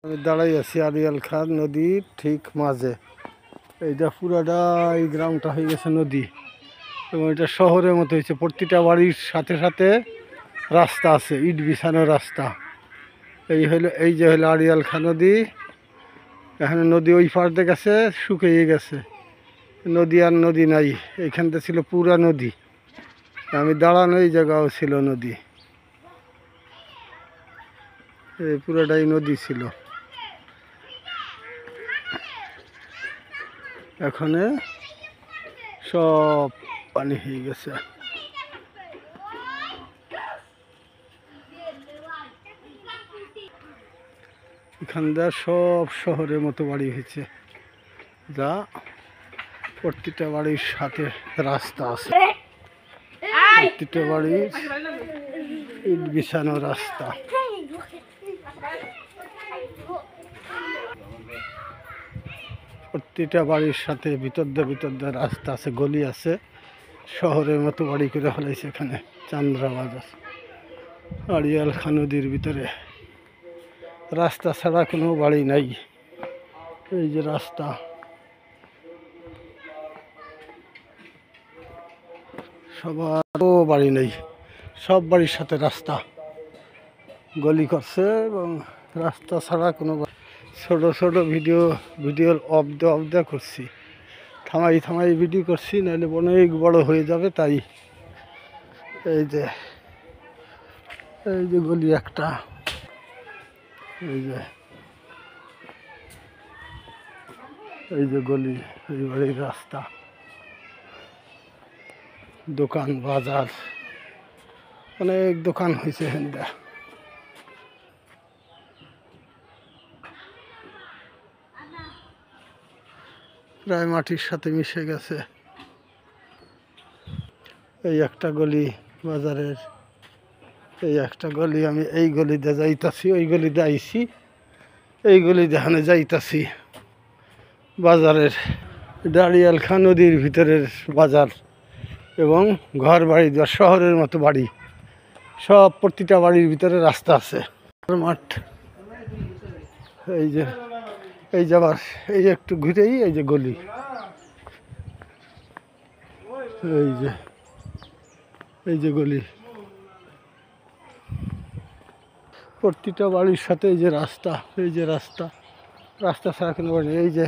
আমি দাঁড়াই আছি আড়িয়াল খাঁ নদীর ঠিক মাঝে। এইটা পুরাটা এই গ্রামটা হয়ে গেছে নদী এবং এটা শহরের মতো হয়েছে। প্রতিটা বাড়ির সাথে সাথে রাস্তা আছে, ইট বিছানো রাস্তা। এই যে হলো আড়িয়াল খাঁ নদী। এখানে নদী ওই পাড়তে গেছে, শুকিয়ে গেছে, নদী আর নদী নাই। এইখানটা ছিল পুরা নদী, আমি দাঁড়ানো এই জায়গাও ছিল নদী। এই পুরোটাই নদী ছিল, এখানে সব পানি হয়ে গেছে। এখানকার সব শহরের মতো বাড়ি হয়েছে, যা প্রতিটা বাড়ির সাথে রাস্তা আছে, প্রতিটা বাড়ির ইট বিছানো রাস্তা। প্রতিটা বাড়ির সাথে ভিতর দিয়ে রাস্তা আছে, গলি আছে। শহরের মতো বাড়ি করে ফেলাইছে এখানে চান্দ্রাবাজার আড়িয়াল খাঁ নদীর ভিতরে। রাস্তা ছাড়া কোনো বাড়ি নাই। এই যে রাস্তা, সবারও বাড়ি নেই, সব বাড়ির সাথে রাস্তা গলি করছে এবং রাস্তা ছাড়া কোনো। ছোট ছোট ভিডিওর অফ দে করছি, থামাই ভিডিও করছি, নাহলে অনেক বড় হয়ে যাবে। তাই এই যে গলি একটা, এই যে গলি, এই বাড়ির রাস্তা, দোকান বাজার, অনেক দোকান হয়েছে হেন্দা। প্রায় মাটির সাথে মিশে গেছে। এই একটা গলি বাজারের, এই একটা গলি। আমি এই গলিতে যাইতাছি, ওই গলিতে আইছি, এই গলিতে এখানে যাইতাছি বাজারের। আড়িয়াল খাঁ নদীর ভিতরের বাজার এবং ঘর বাড়ি, শহরের মতো বাড়ি, সব প্রতিটা বাড়ির ভিতরে রাস্তা আছে। মাঠ, এই যাবার, এই যে একটু ঘুরেই এই যে গলি, এই যে গলি। প্রতিটা বাড়ির সাথে এই যে রাস্তা, এই যে রাস্তা ছাড়া কোনো বাড়ি। এই যে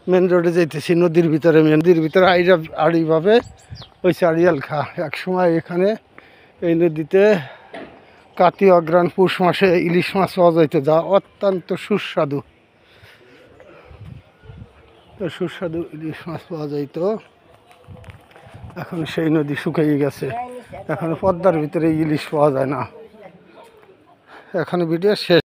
মেন রোডে যাইতেছি, নদীর ভিতরে আড়িভাবে হয়েছে আড়িয়াল খাঁ। এক সময় এখানে এই নদীতে কার্তিক অগ্রহায়ণ পৌষ মাসে ইলিশ মাছ পাওয়া যাইত, যা অত্যন্ত সুস্বাদু ইলিশ মাছ পাওয়া যাইত। এখন সেই নদী শুকিয়ে গেছে, এখন পদ্মার ভিতরে ইলিশ পাওয়া যায় না। এখন ভিডিও শেষ।